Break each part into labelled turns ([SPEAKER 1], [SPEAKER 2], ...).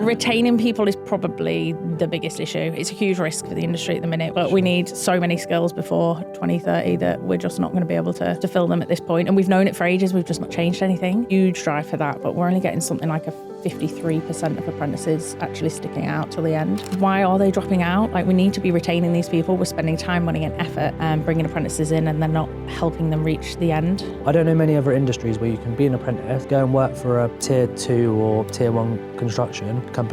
[SPEAKER 1] Retaining people is probably the biggest issue. It's a huge risk for the industry at the minute, but we need so many skills before 2030 that we're just not going to be able to fill them at this point. And we've known it for ages, we've just not changed anything. Huge drive for that, but we're only getting something like a 53% of apprentices actually sticking out till the end. Why are they dropping out? Like, we need to be retaining these people. We're spending time, money and effort bringing apprentices in, and they're not helping them reach the end.
[SPEAKER 2] I don't know many other industries where you can be an apprentice, go and work for a tier 2 or tier 1 construction company,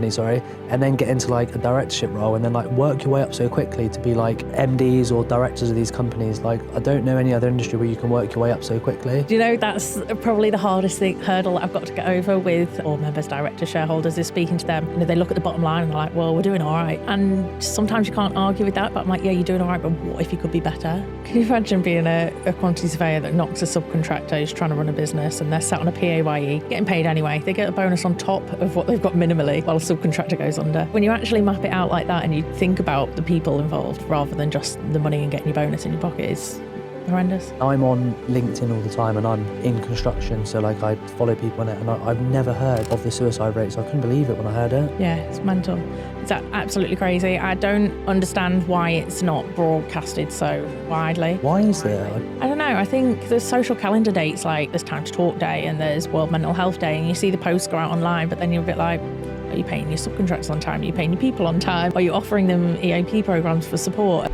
[SPEAKER 2] and then get into like a directorship role and then like work your way up so quickly to be like MDs or directors of these companies. Like, I don't know any other industry where you can work your way up so quickly.
[SPEAKER 1] Do you know, that's probably the hardest hurdle that I've got to get over with all members, directors, shareholders, is speaking to them. You know, they look at the bottom line and they're like, well, we're doing all right. And sometimes you can't argue with that, but I'm like, yeah, you're doing all right, but what if you could be better? Can you imagine being a quantity surveyor that knocks a subcontractor who's trying to run a business and they're sat on a PAYE, getting paid anyway? They get a bonus on top of what they've got minimally while a subcontractor goes under. When you actually map it out like that and you think about the people involved rather than just the money and getting your bonus in your pocket, is horrendous.
[SPEAKER 2] I'm on LinkedIn all the time and I'm in construction, so like I follow people on it, and I've never heard of the suicide rate, so I couldn't believe it when I heard it.
[SPEAKER 1] Yeah, it's mental. It's absolutely crazy. I don't understand why it's not broadcasted so widely.
[SPEAKER 2] Why is there?
[SPEAKER 1] I don't know. I think there's social calendar dates, like there's Time to Talk Day and there's World Mental Health Day, and you see the posts go out online, but then you're a bit like, are you paying your subcontractors on time? Are you paying your people on time? Are you offering them EAP programs for support?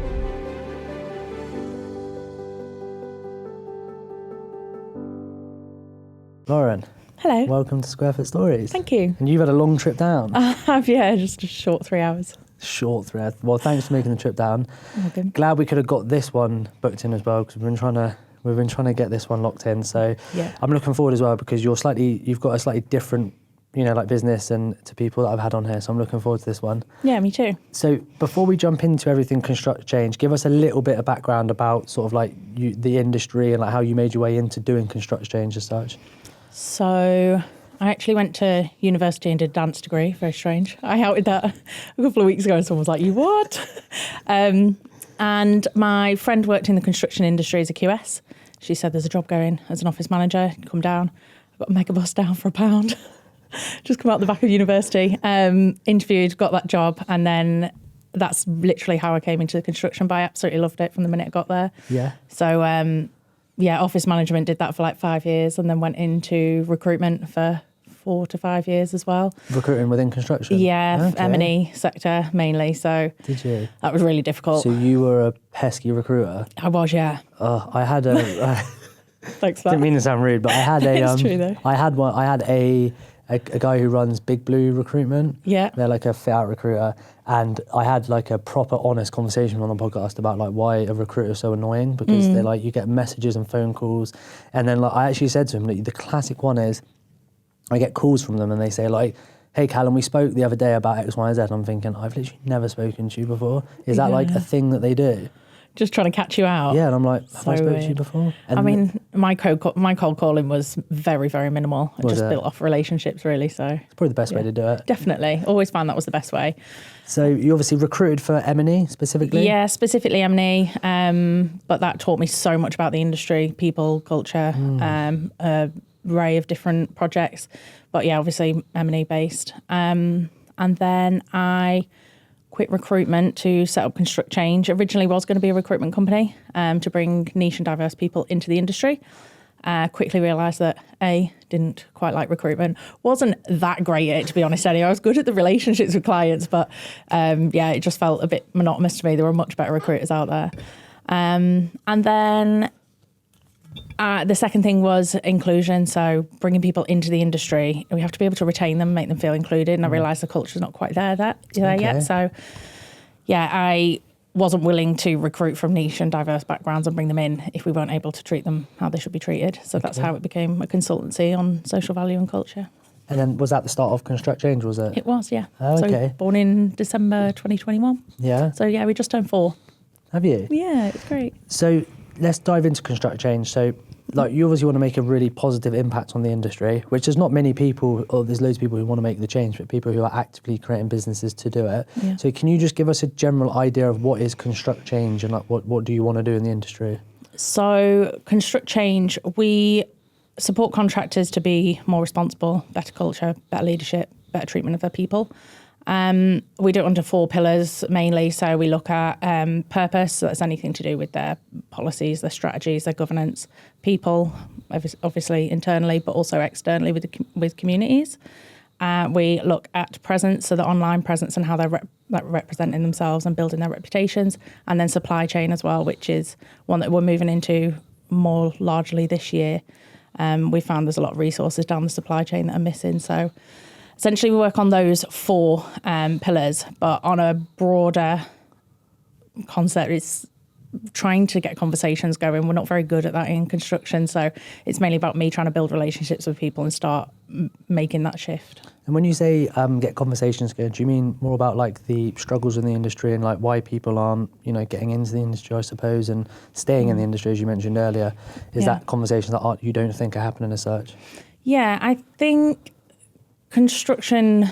[SPEAKER 2] Lauren.
[SPEAKER 1] Hello.
[SPEAKER 2] Welcome to SQFT-Stories.
[SPEAKER 1] Thank you.
[SPEAKER 2] And you've had a long trip down.
[SPEAKER 1] I have, yeah, just a short 3 hours.
[SPEAKER 2] Short thread. Well, thanks for making the trip down.
[SPEAKER 1] Okay.
[SPEAKER 2] Glad we could have got this one booked in as well, because we've been trying to get this one locked in. So
[SPEAKER 1] yeah.
[SPEAKER 2] I'm looking forward as well, because you've got a slightly different, like business and to people that I've had on here. So I'm looking forward to this one.
[SPEAKER 1] Yeah, me too.
[SPEAKER 2] So before we jump into everything Construct Change, give us a little bit of background about sort of like the industry and like how you made your way into doing Construct Change as such.
[SPEAKER 1] So I actually went to university and did a dance degree. Very strange. I outed that a couple of weeks ago and someone was like, you what? And my friend worked in the construction industry as a QS. She said, there's a job going as an office manager. Come down. I got a mega bus down for £1. Just come out the back of university. Interviewed, got that job. And then that's literally how I came into the construction, but I absolutely loved it from the minute I got there.
[SPEAKER 2] Yeah.
[SPEAKER 1] So, office management, did that for like 5 years, and then went into recruitment for 4 to 5 years as well.
[SPEAKER 2] Recruiting within construction?
[SPEAKER 1] Yeah,
[SPEAKER 2] okay.
[SPEAKER 1] M&E sector mainly. So
[SPEAKER 2] did you?
[SPEAKER 1] That was really difficult.
[SPEAKER 2] So you were a pesky recruiter?
[SPEAKER 1] I was, yeah.
[SPEAKER 2] I had a...
[SPEAKER 1] Thanks for that.
[SPEAKER 2] Didn't mean to sound rude, but I had a...
[SPEAKER 1] It's true though.
[SPEAKER 2] I had a guy who runs Big Blue Recruitment.
[SPEAKER 1] Yeah.
[SPEAKER 2] They're like a fit-out recruiter. And I had like a proper honest conversation on the podcast about like why a recruiter is so annoying, because they're like, you get messages and phone calls. And then like I actually said to him, like, the classic one is I get calls from them and they say like, hey Callum, we spoke the other day about X, Y, and Z. And I'm thinking, I've literally never spoken to you before. Is that like a thing that they do?
[SPEAKER 1] Just trying to catch you out.
[SPEAKER 2] Yeah, and I'm like, have I spoken to you before? And
[SPEAKER 1] I mean, my cold calling was very, very minimal. I just built off relationships, really. So
[SPEAKER 2] it's probably the best way to do it.
[SPEAKER 1] Definitely. Always found that was the best way.
[SPEAKER 2] So you obviously recruited for M&E specifically?
[SPEAKER 1] Yeah, specifically M&E. But that taught me so much about the industry, people, culture, a array of different projects. But yeah, obviously M&E based. And then I quit recruitment to set up Construct Change. Originally was going to be a recruitment company to bring niche and diverse people into the industry. Quickly realised that didn't quite like recruitment. Wasn't that great at it, to be honest, anyway. I was good at the relationships with clients, but it just felt a bit monotonous to me. There were much better recruiters out there. And then the second thing was inclusion. So bringing people into the industry, we have to be able to retain them, make them feel included. And I realised the culture's not quite there yet. So yeah, I wasn't willing to recruit from niche and diverse backgrounds and bring them in if we weren't able to treat them how they should be treated. So that's how it became a consultancy on social value and culture.
[SPEAKER 2] And then was that the start of Construct Change, was it?
[SPEAKER 1] It was, yeah.
[SPEAKER 2] Oh, okay.
[SPEAKER 1] So born in December 2021.
[SPEAKER 2] Yeah.
[SPEAKER 1] So yeah, we just turned 4.
[SPEAKER 2] Have you?
[SPEAKER 1] Yeah, it's great.
[SPEAKER 2] So let's dive into Construct Change. So like you obviously want to make a really positive impact on the industry, which there's not many people, or there's loads of people who want to make the change, but people who are actively creating businesses to do it.
[SPEAKER 1] Yeah.
[SPEAKER 2] So can you just give us a general idea of what is Construct Change and like what do you want to do in the industry?
[SPEAKER 1] So Construct Change, we support contractors to be more responsible, better culture, better leadership, better treatment of their people. We do it under 4 pillars mainly. So we look at purpose, so that's anything to do with their policies, their strategies, their governance, people, obviously internally, but also externally with communities. We look at presence, so the online presence and how they're representing themselves and building their reputations, and then supply chain as well, which is one that we're moving into more largely this year. We found there's a lot of resources down the supply chain that are missing. So essentially we work on those 4 pillars, but on a broader concept, it's trying to get conversations going. We're not very good at that in construction, so it's mainly about me trying to build relationships with people and start making that shift.
[SPEAKER 2] And when you say get conversations going, do you mean more about like the struggles in the industry and like why people aren't, getting into the industry, I suppose, and staying in the industry, as you mentioned earlier? Is that conversations that you don't think are happening as such? Yeah,
[SPEAKER 1] I think construction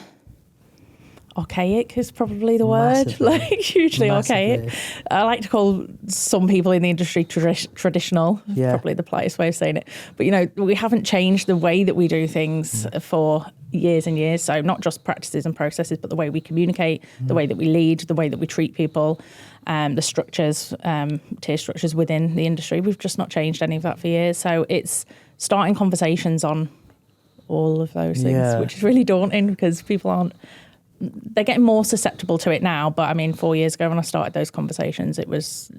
[SPEAKER 1] archaic is probably the word.
[SPEAKER 2] Massively.
[SPEAKER 1] Like hugely archaic. I like to call some people in the industry traditional.
[SPEAKER 2] Yeah.
[SPEAKER 1] Probably the politest way of saying it. But we haven't changed the way that we do things for years and years. So not just practices and processes, but the way we communicate, the way that we lead, the way that we treat people, the structures, tier structures within the industry. We've just not changed any of that for years. So it's starting conversations on all of those things, which is really daunting because people they're getting more susceptible to it now. But 4 years ago when I started those conversations, it was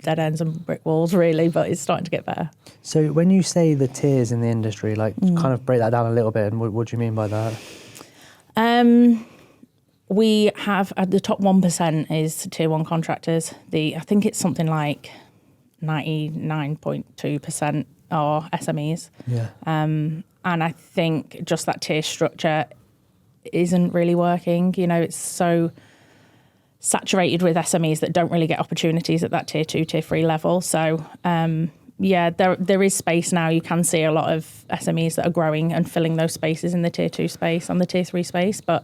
[SPEAKER 1] dead ends and brick walls really, but it's starting to get better.
[SPEAKER 2] So when you say the tiers in the industry, kind of break that down a little bit, and what do you mean by that?
[SPEAKER 1] We have at the top 1% is tier 1 contractors. I think it's something like 99.2% are SMEs.
[SPEAKER 2] Yeah.
[SPEAKER 1] And I think just that tier structure isn't really working. It's so saturated with SMEs that don't really get opportunities at that tier 2, tier 3 level. So there is space now. You can see a lot of SMEs that are growing and filling those spaces in the tier 2 space and the tier 3 space. But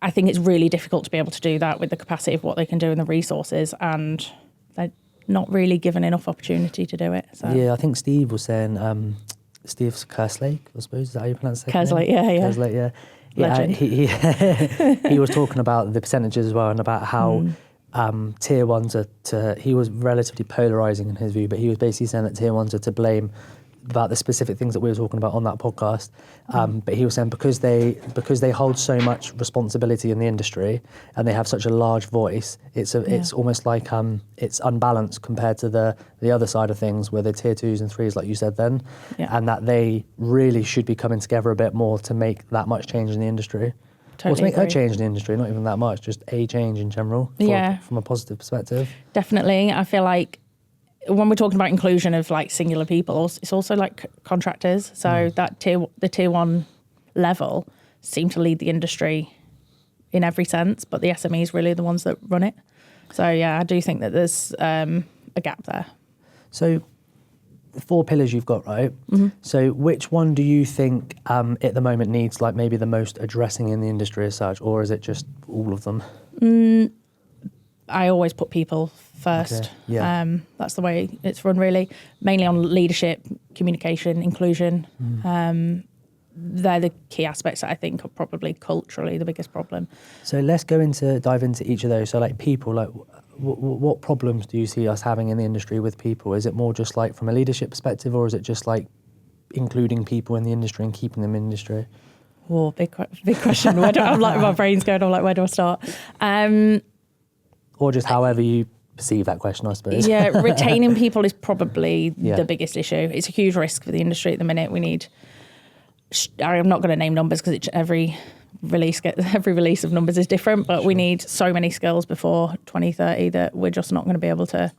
[SPEAKER 1] I think it's really difficult to be able to do that with the capacity of what they can do and the resources, and they're not really given enough opportunity to do it. So.
[SPEAKER 2] Yeah, I think Steve was saying, Steve Kerslake, I suppose, is that how you pronounce it?
[SPEAKER 1] Kerslake, yeah.
[SPEAKER 2] Kerslake, yeah.
[SPEAKER 1] Legend.
[SPEAKER 2] He was talking about the percentages as well, and about how tier 1s are he was relatively polarising in his view, but he was basically saying that tier 1s are to blame about the specific things that we were talking about on that podcast. But he was saying because they hold so much responsibility in the industry and they have such a large voice, it's almost like it's unbalanced compared to the other side of things, where the tier 2s and 3s, like you said then, and that they really should be coming together a bit more to make that much change in the industry.
[SPEAKER 1] Totally
[SPEAKER 2] or to make
[SPEAKER 1] agree.
[SPEAKER 2] a change in the industry, not even that much, just a change in general from a positive perspective.
[SPEAKER 1] Definitely. I feel like when we're talking about inclusion of like singular people, it's also like contractors. So that the tier 1 level seem to lead the industry in every sense, but the SMEs really are the ones that run it. So yeah, I do think that there's a gap there.
[SPEAKER 2] So the 4 pillars you've got, right? Mm-hmm. So which one do you think at the moment needs like maybe the most addressing in the industry as such, or is it just all of them?
[SPEAKER 1] I always put people first.
[SPEAKER 2] Okay. Yeah.
[SPEAKER 1] That's the way it's run really, mainly on leadership, communication, inclusion. They're the key aspects that I think are probably culturally the biggest problem.
[SPEAKER 2] So let's dive into each of those. So like people, like what problems do you see us having in the industry with people? Is it more just like from a leadership perspective, or is it just like including people in the industry and keeping them in the industry?
[SPEAKER 1] Oh, big question. I'm like, my brain's going, I'm like, where do I start?
[SPEAKER 2] Or just however you perceive that question, I suppose.
[SPEAKER 1] Yeah, retaining people is probably the biggest issue. It's a huge risk for the industry at the minute. We need, I'm not going to name numbers because every release of numbers is different, but we need so many skills before 2030 that we're just not going to be able to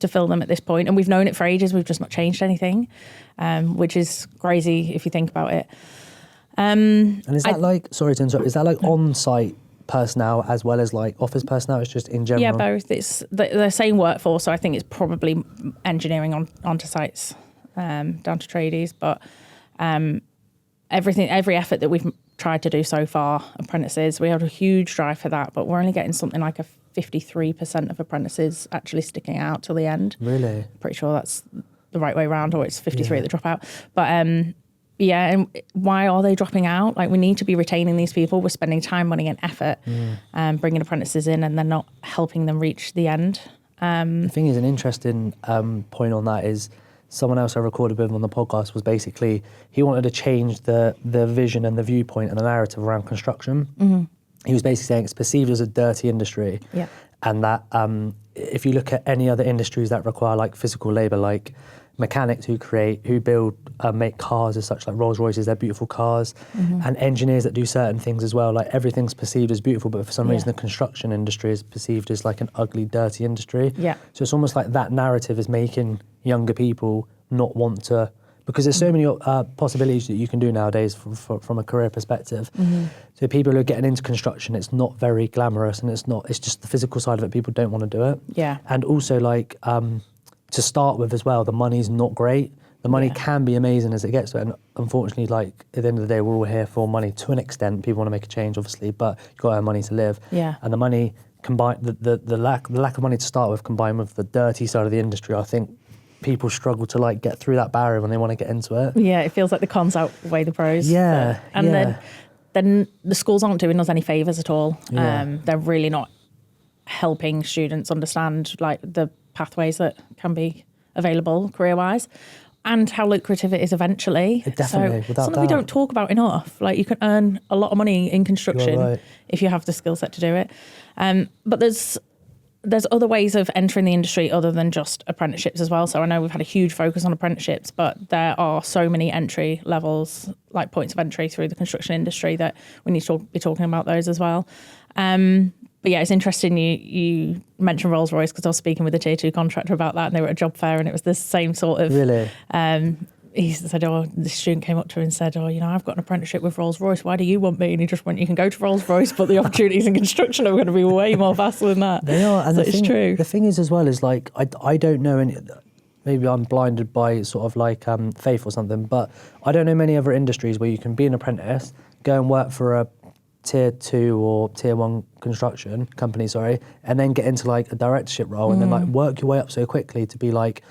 [SPEAKER 1] fill them at this point. And we've known it for ages. We've just not changed anything, which is crazy if you think about it.
[SPEAKER 2] And is that sorry to interrupt, is that like on-site personnel as well as like office personnel? It's just in general?
[SPEAKER 1] Yeah, both. It's the same workforce, so I think it's probably engineering onto sites, down to tradies, but every effort that we've tried to do so far, apprentices, we have a huge drive for that, but we're only getting something like a 53% of apprentices actually sticking out till the end.
[SPEAKER 2] Really?
[SPEAKER 1] Pretty sure that's the right way around, or it's 53 at the dropout. But Yeah, and why are they dropping out? Like, we need to be retaining these people. We're spending time, money and effort bringing apprentices in, and they're not helping them reach the end.
[SPEAKER 2] The thing is, an interesting point on that is someone else I recorded with on the podcast was basically, he wanted to change the vision and the viewpoint and the narrative around construction. He was basically saying it's perceived as a dirty industry.
[SPEAKER 1] Yeah.
[SPEAKER 2] And that if you look at any other industries that require like physical labour, like mechanics who build, make cars as such, like Rolls Royces, they're beautiful cars, and engineers that do certain things as well, like everything's perceived as beautiful, but for some reason the construction industry is perceived as like an ugly, dirty industry.
[SPEAKER 1] Yeah.
[SPEAKER 2] So it's almost like that narrative is making younger people not want to, because there's so many possibilities that you can do nowadays from a career perspective. So people who are getting into construction, it's not very glamorous, and it's just the physical side of it. People don't want to do it.
[SPEAKER 1] Yeah.
[SPEAKER 2] And also like, to start with as well, the money's not great. The money can be amazing as it gets to it. And unfortunately, like at the end of the day, we're all here for money to an extent. People want to make a change, obviously, but you've got to earn money to live.
[SPEAKER 1] Yeah.
[SPEAKER 2] And the money combined, the lack of money to start with, combined with the dirty side of the industry, I think people struggle to like get through that barrier when they want to get into it.
[SPEAKER 1] Yeah, it feels like the cons outweigh the pros.
[SPEAKER 2] Yeah.
[SPEAKER 1] And then the schools aren't doing us any favours at all.
[SPEAKER 2] Yeah.
[SPEAKER 1] They're really not helping students understand like the pathways that can be available career-wise and how lucrative it is eventually.
[SPEAKER 2] Definitely,
[SPEAKER 1] so
[SPEAKER 2] without
[SPEAKER 1] something we
[SPEAKER 2] doubt.
[SPEAKER 1] don't talk about enough. Like, you can earn a lot of money in construction
[SPEAKER 2] You're right.
[SPEAKER 1] if you have the skill set to do it. But there's other ways of entering the industry other than just apprenticeships as well. So I know we've had a huge focus on apprenticeships, but there are so many entry levels, like points of entry through the construction industry, that we need to be talking about those as well. But yeah, it's interesting you mentioned Rolls Royce, because I was speaking with a tier 2 contractor about that, and they were at a job fair, and it was the same sort of...
[SPEAKER 2] Really?
[SPEAKER 1] He said, the student came up to him and said, I've got an apprenticeship with Rolls Royce. Why do you want me? And he just went, you can go to Rolls Royce, but the opportunities in construction are going to be way more vaster than that.
[SPEAKER 2] They are. And
[SPEAKER 1] so it's true.
[SPEAKER 2] The thing is as well is like, I don't know any... Maybe I'm blinded by sort of like faith or something, but I don't know many other industries where you can be an apprentice, go and work for a tier 2 or tier 1 construction company, and then get into like a directorship role and then like work your way up so quickly to be like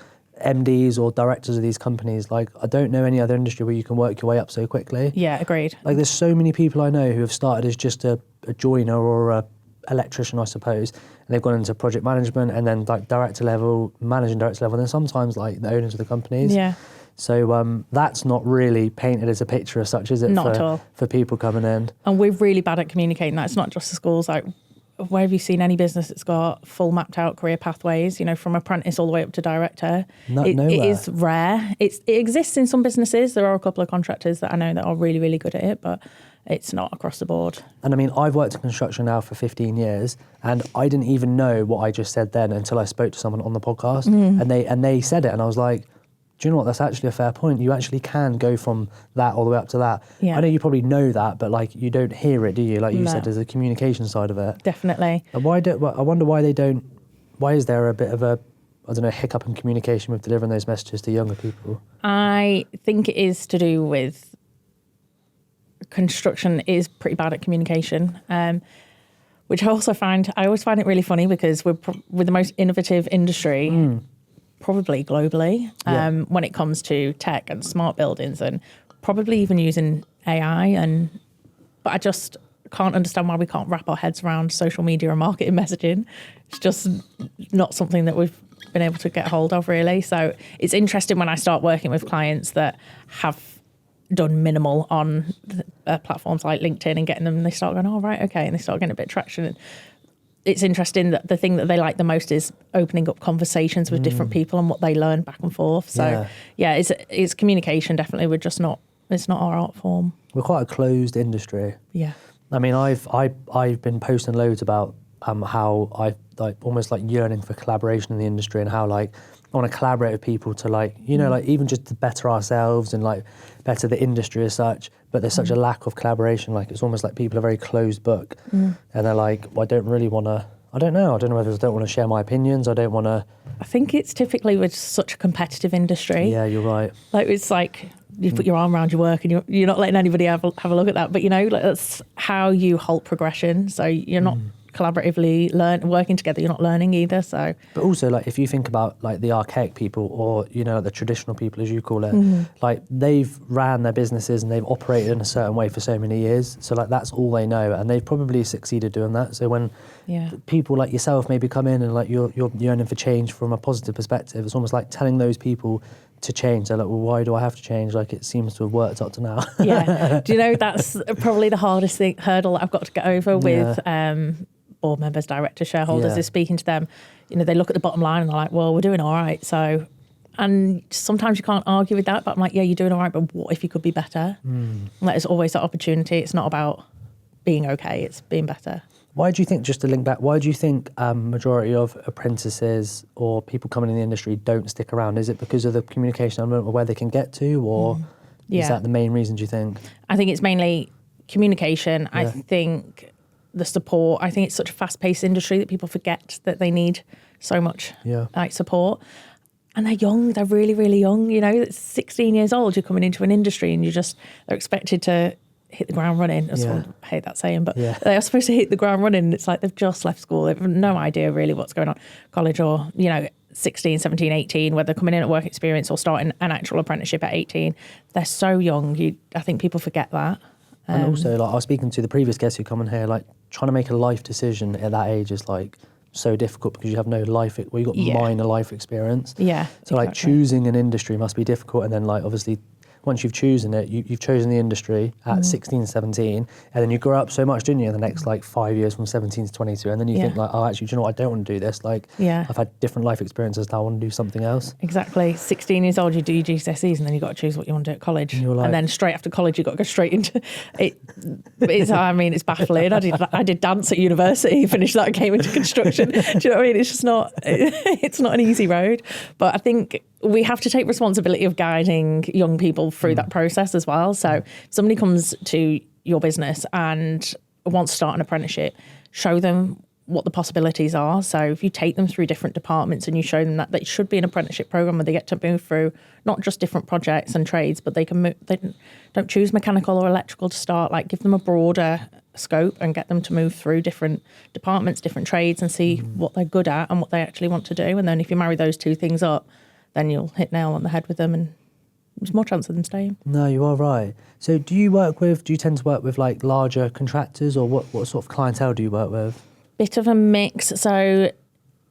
[SPEAKER 2] MDs or directors of these companies. Like, I don't know any other industry where you can work your way up so quickly.
[SPEAKER 1] Yeah, agreed.
[SPEAKER 2] Like, there's so many people I know who have started as just a joiner or a electrician, I suppose, and they've gone into project management and then like director level, managing director level, and then sometimes like the owners of the companies.
[SPEAKER 1] Yeah.
[SPEAKER 2] So that's not really painted as a picture as such, is it?
[SPEAKER 1] Not at all.
[SPEAKER 2] For people coming in.
[SPEAKER 1] And we're really bad at communicating that. It's not just the schools. Like, where have you seen any business that's got full mapped out career pathways, from apprentice all the way up to director?
[SPEAKER 2] Nowhere.
[SPEAKER 1] It is rare. It exists in some businesses. There are a couple of contractors that I know that are really, really good at it, but it's not across the board.
[SPEAKER 2] And I mean, I've worked in construction now for 15 years, and I didn't even know what I just said then until I spoke to someone on the podcast, and they said it, and I was like, do you know what? That's actually a fair point. You actually can go from that all the way up to that.
[SPEAKER 1] Yeah.
[SPEAKER 2] I know you probably know that, but like you don't hear it, do you? Like you said, there's a communication side of it.
[SPEAKER 1] Definitely.
[SPEAKER 2] And I wonder why they don't. Why is there a bit of a, I don't know, hiccup in communication with delivering those messages to younger people?
[SPEAKER 1] I think it is to do with construction is pretty bad at communication. Which I always find it really funny, because we're the most innovative industry. Probably globally, when it comes to tech and smart buildings, and probably even using AI. But I just can't understand why we can't wrap our heads around social media and marketing messaging. It's just not something that we've been able to get hold of, really. So it's interesting when I start working with clients that have done minimal on platforms like LinkedIn and getting them, and they start going, oh, right, okay, and they start getting a bit of traction. It's interesting that the thing that they like the most is opening up conversations with different people and what they learn back and forth. So yeah, it's communication, definitely. It's not our art form.
[SPEAKER 2] We're quite a closed industry.
[SPEAKER 1] Yeah.
[SPEAKER 2] I mean, I've been posting loads about how I like almost like yearning for collaboration in the industry, and how like I want to collaborate with people to like, like even just to better ourselves and like better the industry as such. But there's such a lack of collaboration. Like, it's almost like people are very closed book, and they're like, well, I don't really want to. I don't know whether I don't want to share my opinions. I don't want to.
[SPEAKER 1] I think it's typically with such a competitive industry.
[SPEAKER 2] Yeah, you're right.
[SPEAKER 1] Like, it's like you put your arm around your work and you're not letting anybody have a look at that. But like, that's how you halt progression. So you're not collaboratively working together, you're not learning either. So,
[SPEAKER 2] but also like if you think about like the archaic people, or the traditional people as you call it, like they've ran their businesses and they've operated in a certain way for so many years. So like that's all they know, and they've probably succeeded doing that. So when people like yourself maybe come in and like you're yearning for change from a positive perspective, it's almost like telling those people to change. They're like, well, why do I have to change? Like it seems to have worked up to now.
[SPEAKER 1] Yeah. Do you know, that's probably the hardest hurdle that I've got to get over with board members, directors, shareholders, is speaking to them. They look at the bottom line and they're like, well, we're doing all right. So, and sometimes you can't argue with that, but I'm like, yeah, you're doing all right, but what if you could be better? Like, it's always that opportunity. It's not about being okay, it's being better.
[SPEAKER 2] Why do you think, just to link back, why do you think majority of apprentices or people coming in the industry don't stick around? Is it because of the communication element of where they can get to, or is that the main reason, do you think?
[SPEAKER 1] I think it's mainly communication. I think the support. I think it's such a fast-paced industry that people forget that they need so much like support. And they're young, they're really, really young. It's 16 years old, you're coming into an industry and they're expected to hit the ground running. I hate that saying, but they are supposed to hit the ground running. It's like they've just left school. They have no idea really what's going on. College or, 16, 17, 18, whether coming in at work experience or starting an actual apprenticeship at 18. They're so young. I think people forget that.
[SPEAKER 2] And also, like I was speaking to the previous guest who come in here, like trying to make a life decision at that age is like so difficult because you have no life, you've got minor life experience.
[SPEAKER 1] Yeah.
[SPEAKER 2] So like choosing an industry must be difficult, and then like obviously once you've chosen it, you've chosen the industry at 16, 17, and then you grow up so much, didn't you, in the next like 5 years from 17 to 22, and then you think like, oh, actually, do you know what, I don't want to do this. Like, I've had different life experiences, now I want to do something else.
[SPEAKER 1] Exactly. 16 years old, you do your GCSEs, and then you've got to choose what you want to do at college. And then straight after college, you've got to go straight into it. It's baffling. I did dance at university, finished that, came into construction. Do you know what I mean? It's just not, it's not an easy road. But I think we have to take responsibility of guiding young people through that process as well. So if somebody comes to your business and wants to start an apprenticeship, show them what the possibilities are. So if you take them through different departments and you show them that it should be an apprenticeship program where they get to move through not just different projects and trades, but they can move, they don't choose mechanical or electrical to start, like give them a broader scope and get them to move through different departments, different trades, and see what they're good at and what they actually want to do. And then if you marry those two things up, then you'll hit nail on the head with them and there's more chance of them staying.
[SPEAKER 2] No, you are right. So do you tend to work with like larger contractors, or what sort of clientele do you work with?
[SPEAKER 1] Bit of a mix. So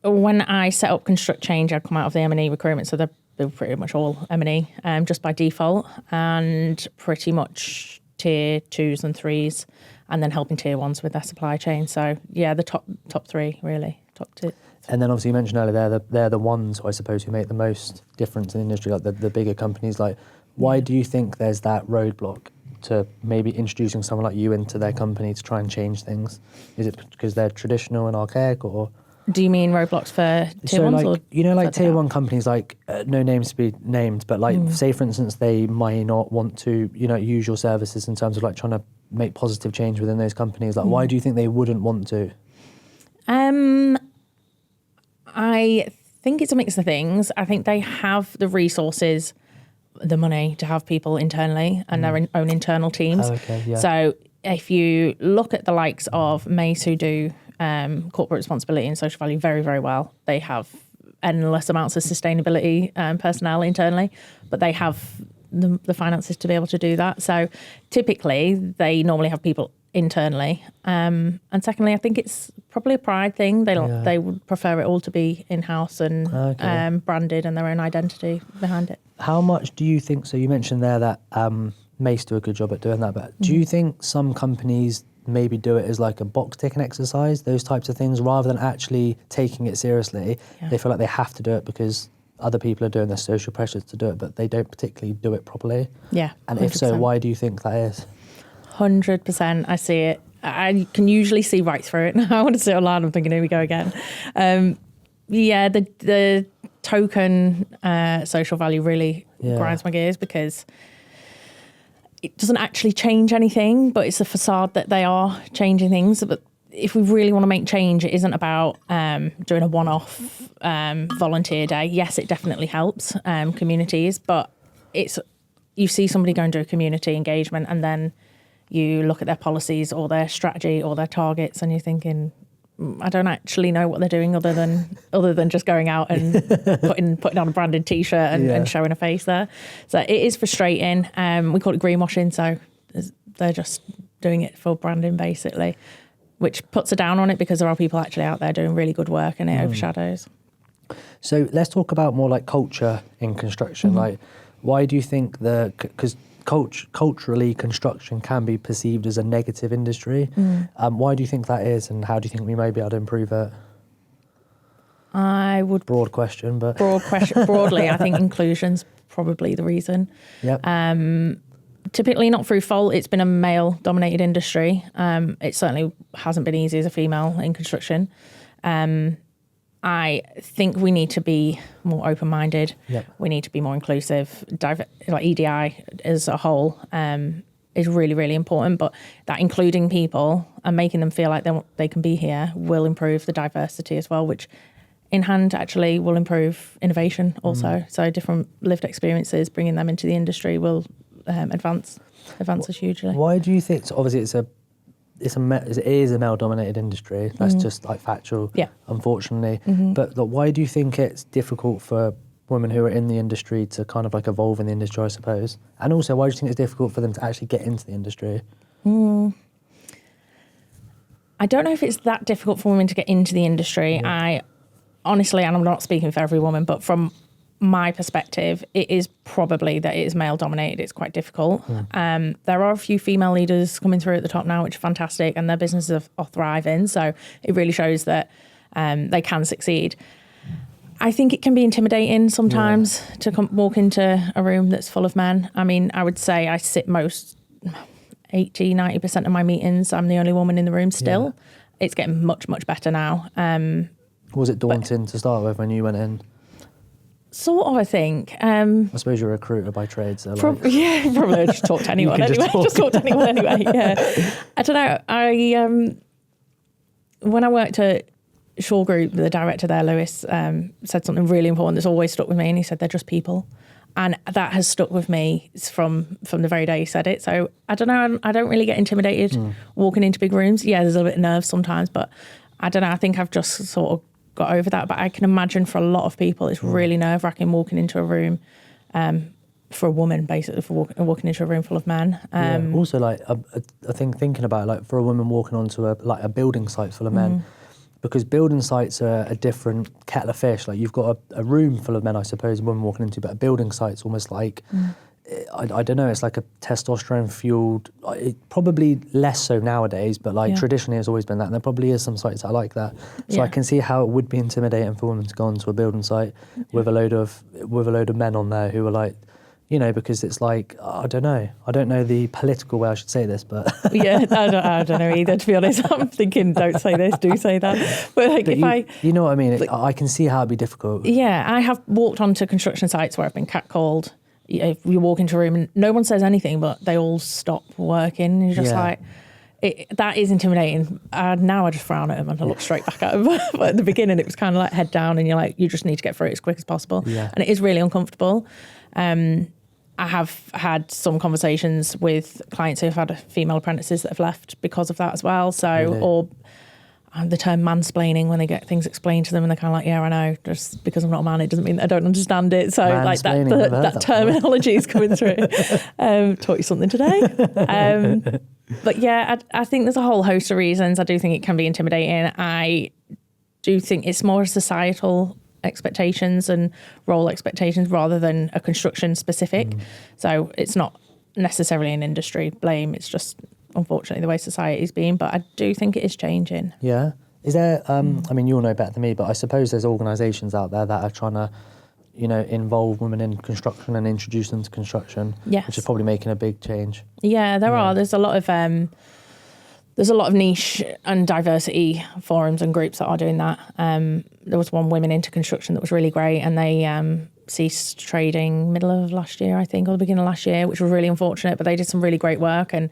[SPEAKER 1] when I set up Construct Change, I'd come out of the M&E recruitment, so they're pretty much all M&E just by default, and pretty much tier 2s and 3s, and then helping tier 1s with their supply chain. So yeah, the top three really, top two.
[SPEAKER 2] And then obviously you mentioned earlier they're the ones, I suppose, who make the most difference in the industry, like the bigger companies. Like, why do you think there's that roadblock to maybe introducing someone like you into their company to try and change things? Is it because they're traditional and archaic, or?
[SPEAKER 1] Do you mean roadblocks for tier 1s?
[SPEAKER 2] Like, like tier 1 companies, like no names to be named, but like say for instance they might not want to, use your services in terms of like trying to make positive change within those companies. Like, why do you think they wouldn't want to?
[SPEAKER 1] I think it's a mix of things. I think they have the resources, the money to have people internally and their own internal teams.
[SPEAKER 2] Oh, okay, yeah.
[SPEAKER 1] So if you look at the likes of Mace, who do corporate responsibility and social value very, very well, they have endless amounts of sustainability personnel internally, but they have the finances to be able to do that. So typically they normally have people internally. And secondly, I think it's probably a pride thing. They would prefer it all to be in-house and branded and their own identity behind it.
[SPEAKER 2] How much do you think, so you mentioned there that Mace do a good job at doing that, but do you think some companies maybe do it as like a box ticking exercise, those types of things, rather than actually taking it seriously? They feel like they have to do it because other people are doing their social pressures to do it, but they don't particularly do it properly. Yeah. And 100%. If so, why do you think that is?
[SPEAKER 1] 100%. I see it. I can usually see right through it. I want to sit online. I'm thinking, here we go again. The token social value really grinds my gears because it doesn't actually change anything, but it's a facade that they are changing things. But if we really want to make change, it isn't about doing a one-off volunteer day. Yes, it definitely helps communities, but you see somebody going to a community engagement and then you look at their policies or their strategy or their targets and you're thinking, I don't actually know what they're doing other than just going out and putting on a branded t-shirt and showing a face there. So it is frustrating. We call it greenwashing, so they're just doing it for branding basically, which puts a down on it because there are people actually out there doing really good work and it overshadows.
[SPEAKER 2] So let's talk about more like culture in construction. Like, why do you think because culturally construction can be perceived as a negative industry? Why do you think that is, and how do you think we may be able to improve it?
[SPEAKER 1] I would
[SPEAKER 2] broad question, but
[SPEAKER 1] broadly, I think inclusion's probably the reason.
[SPEAKER 2] Yep.
[SPEAKER 1] Typically not through fault. It's been a male-dominated industry. It certainly hasn't been easy as a female in construction. I think we need to be more open-minded.
[SPEAKER 2] Yep.
[SPEAKER 1] We need to be more inclusive. Like EDI as a whole is really, really important. But that including people and making them feel like they can be here will improve the diversity as well, which in hand actually will improve innovation also. So different lived experiences, bringing them into the industry will advance us hugely.
[SPEAKER 2] Why do you think? So obviously, it is a male-dominated industry. That's just like factual, unfortunately. But why do you think it's difficult for women who are in the industry to kind of like evolve in the industry, I suppose? And also, why do you think it's difficult for them to actually get into the industry?
[SPEAKER 1] I don't know if it's that difficult for women to get into the industry. I honestly, and I'm not speaking for every woman, but from my perspective, it is probably that it is male dominated. It's quite difficult. There are a few female leaders coming through at the top now, which is fantastic, and their businesses are thriving. So it really shows that they can succeed. I think it can be intimidating sometimes to walk into a room that's full of men. I mean, I would say I sit 80-90% of my meetings. I'm the only woman in the room still. It's getting much, much better now.
[SPEAKER 2] Was it daunting to start with when you went in?
[SPEAKER 1] Sort of, I think.
[SPEAKER 2] I suppose you're a recruiter by trade, so
[SPEAKER 1] probably just talk to anyone anyway. Just talk to anyone anyway. Yeah, I don't know. When I worked at Shaw Group, the director there, Lewis, said something really important that's always stuck with me, and he said they're just people, and that has stuck with me from the very day he said it. So I don't know. I don't really get intimidated walking into big rooms. Yeah, there's a little bit of nerves sometimes, but I don't know. I think I've just sort of got over that, but I can imagine for a lot of people it's really nerve-wracking walking into a room for a woman, basically, for walking into a room full of men.
[SPEAKER 2] Also, like I think thinking about it, like for a woman walking onto a building site full of men, because building sites are a different kettle of fish. Like you've got a room full of men, I suppose, a woman walking into, but a building site's almost like I don't know, it's like a testosterone fueled, probably less so nowadays, but like traditionally it's always been that, and there probably is some sites that are like that. So I can see how it would be intimidating for women to go onto a building site with a load of men on there who are like, you know, because it's like, I don't know the political way I should say this, but
[SPEAKER 1] I don't know either, to be honest. I'm thinking, don't say this, do say that. But like,
[SPEAKER 2] you know what I mean? I can see how it'd be difficult.
[SPEAKER 1] Yeah, I have walked onto construction sites where I've been catcalled. If you walk into a room and no one says anything, but they all stop working, and you're just like, that is intimidating. Now I just frown at them and I look straight back at them. But at the beginning, it was kind of like head down, and you're like, you just need to get through it as quick as possible.
[SPEAKER 2] Yeah.
[SPEAKER 1] And it is really uncomfortable. I have had some conversations with clients who have had female apprentices that have left because of that as well. So,
[SPEAKER 2] really?
[SPEAKER 1] Or the term mansplaining, when they get things explained to them and they're kind of like, yeah, I know, just because I'm not a man, it doesn't mean that I don't understand it. So like that terminology is coming through. Taught you something today. But yeah, I think there's a whole host of reasons. I do think it can be intimidating. I do think it's more societal expectations and role expectations rather than a construction specific. So it's not necessarily an industry blame. It's just, unfortunately, the way society's been, but I do think it is changing.
[SPEAKER 2] Yeah. Is there, I mean, you'll know better than me, but I suppose there's organisations out there that are trying to, you know, involve women in construction and introduce them to construction, which is probably making a big change.
[SPEAKER 1] Yeah, there are. There's a lot of niche and diversity forums and groups that are doing that. There was one Women into Construction that was really great, and they ceased trading middle of last year, I think, or the beginning of last year, which was really unfortunate, but they did some really great work. And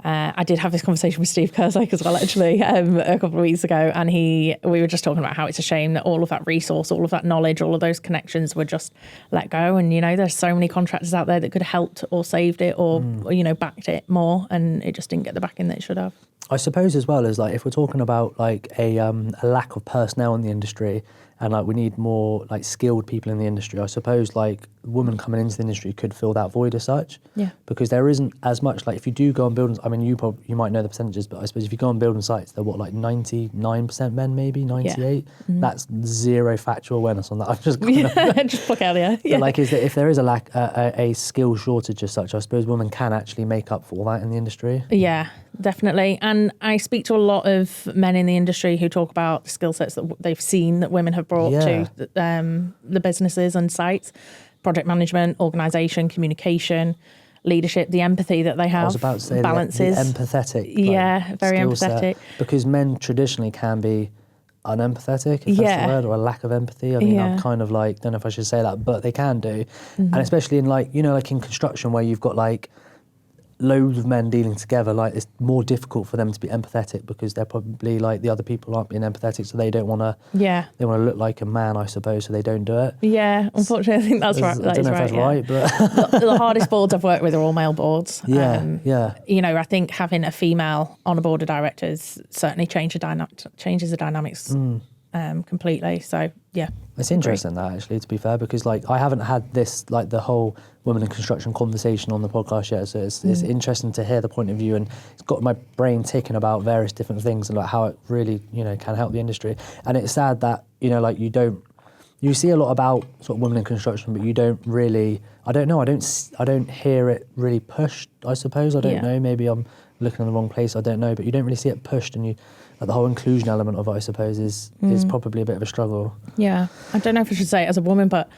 [SPEAKER 1] I did have this conversation with Steve Kurzweig as well, actually, a couple of weeks ago, and we were just talking about how it's a shame that all of that resource, all of that knowledge, all of those connections were just let go. And, you know, there's so many contractors out there that could have helped or saved it or, you know, backed it more, and it just didn't get the backing that it should have.
[SPEAKER 2] I suppose as well as like, if we're talking about like a lack of personnel in the industry, and like we need more like skilled people in the industry, I suppose like women coming into the industry could fill that void as such.
[SPEAKER 1] Yeah.
[SPEAKER 2] Because there isn't as much, like if you do go on building, I mean you might know the percentages, but I suppose if you go on building sites, they're what, like 99% men, maybe 98. That's zero factual awareness on that. I've just
[SPEAKER 1] just pluck out the air.
[SPEAKER 2] But like, if there is a skill shortage as such, I suppose women can actually make up for all that in the industry.
[SPEAKER 1] Yeah, definitely. And I speak to a lot of men in the industry who talk about the skill sets that they've seen that women have brought to the businesses and sites: project management, organisation, communication, leadership, the empathy that they have.
[SPEAKER 2] I was about to say
[SPEAKER 1] balances.
[SPEAKER 2] the empathetic.
[SPEAKER 1] Very empathetic.
[SPEAKER 2] Set. Because men traditionally can be unempathetic, if that's the word, or a lack of empathy. I mean, I'm kind of like, don't know if I should say that, but they can do. And especially in like, you know, like in construction where you've got like loads of men dealing together, like it's more difficult for them to be empathetic because they're probably like, the other people aren't being empathetic, so they don't want to they want to look like a man, I suppose, so they don't do it.
[SPEAKER 1] Unfortunately I think that's right.
[SPEAKER 2] I don't know if that's right,
[SPEAKER 1] but the hardest boards I've worked with are all male boards. You know, I think having a female on a board of directors certainly changes the dynamics completely. So
[SPEAKER 2] it's interesting that, actually, to be fair, because like I haven't had this, like the whole women in construction conversation on the podcast yet, so it's interesting to hear the point of view, and it's got my brain ticking about various different things and like how it really, you know, can help the industry. And it's sad that, you know, like you see a lot about sort of women in construction, but you don't really, I don't hear it really pushed, I suppose. I don't know, maybe I'm looking in the wrong place, I don't know, but you don't really see it pushed, and like the whole inclusion element of it, I suppose, is probably a bit of a struggle. Yeah.
[SPEAKER 1] I don't know if I should say it as a woman, but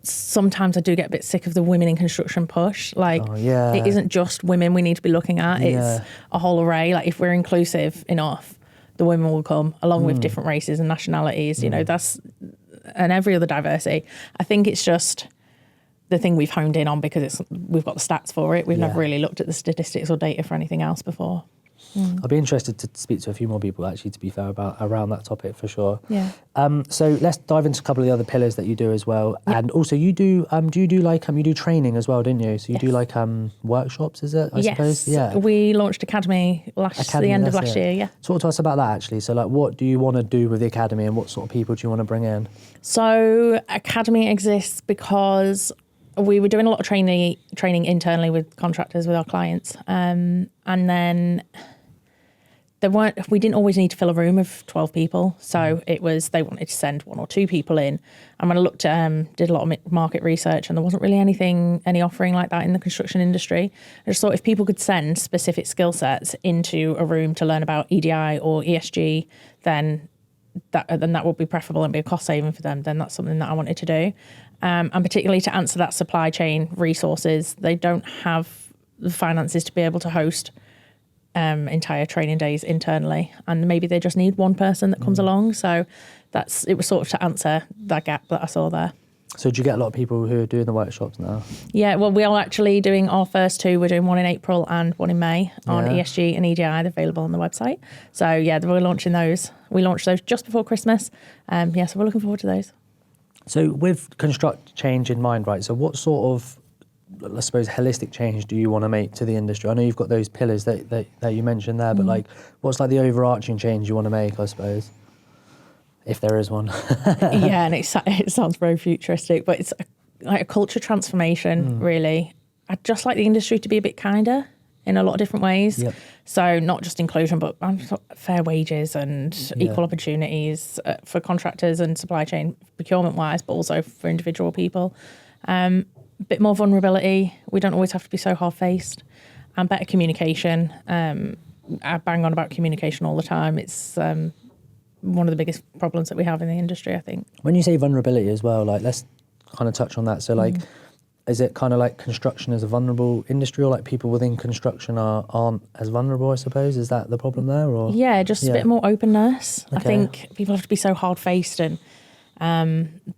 [SPEAKER 1] sometimes I do get a bit sick of the women in construction push. Like, it isn't just women we need to be looking at. It's a whole array. Like, if we're inclusive enough, the women will come, along with different races and nationalities, you know, and every other diversity. I think it's just the thing we've honed in on because we've got the stats for it. We've never really looked at the statistics or data for anything else before.
[SPEAKER 2] I'd be interested to speak to a few more people, actually, to be fair, around that topic for sure. So let's dive into a couple of the other pillars that you do as well. And also you do you do training as well, didn't you? So you do like workshops, is it? I suppose. Yeah.
[SPEAKER 1] We launched Academy the end of last year.
[SPEAKER 2] Talk to us about that, actually. So like, what do you want to do with the Academy, and what sort of people do you want to bring in? So Academy exists because we were doing a lot of training internally with contractors, with our clients, and then we didn't always need to fill a room of 12 people. So it was, they wanted to send 1 or 2 people in. And when I looked at, did a lot of market research, and there wasn't really any offering like that in the construction industry. I just thought if people could send specific skill sets into a room to learn about EDI or ESG, then that would be preferable and be a cost saving for them. Then that's something that I wanted to do. And particularly to answer that supply chain resources, they don't have the finances to be able to host entire training days internally, and maybe they just need one person that comes along. So it was sort of to answer that gap that I saw there. So do you get a lot of people who are doing the workshops now?
[SPEAKER 1] Yeah, well, we are actually doing our first 2. We're doing one in April and one in May on ESG and EDI. They're available on the website. So we're launching those. We launched those just before Christmas. So we're looking forward to those.
[SPEAKER 2] So with construct change in mind, right, so what sort of, I suppose, holistic change do you want to make to the industry? I know you've got those pillars that you mentioned there, but like, what's like the overarching change you want to make, I suppose, if there is one?
[SPEAKER 1] And it sounds very futuristic, but it's like a culture transformation, really. I'd just like the industry to be a bit kinder in a lot of different ways. So not just inclusion, but fair wages and equal opportunities for contractors and supply chain procurement wise, but also for individual people. A bit more vulnerability. We don't always have to be so hard-faced. And better communication. I bang on about communication all the time. It's one of the biggest problems that we have in the industry, I think.
[SPEAKER 2] When you say vulnerability as well, like, let's kind of touch on that. So like, is it kind of like construction is a vulnerable industry, or like people within construction aren't as vulnerable, I suppose? Is that the problem there? Or
[SPEAKER 1] just a bit more openness. Okay. I think people have to be so hard-faced and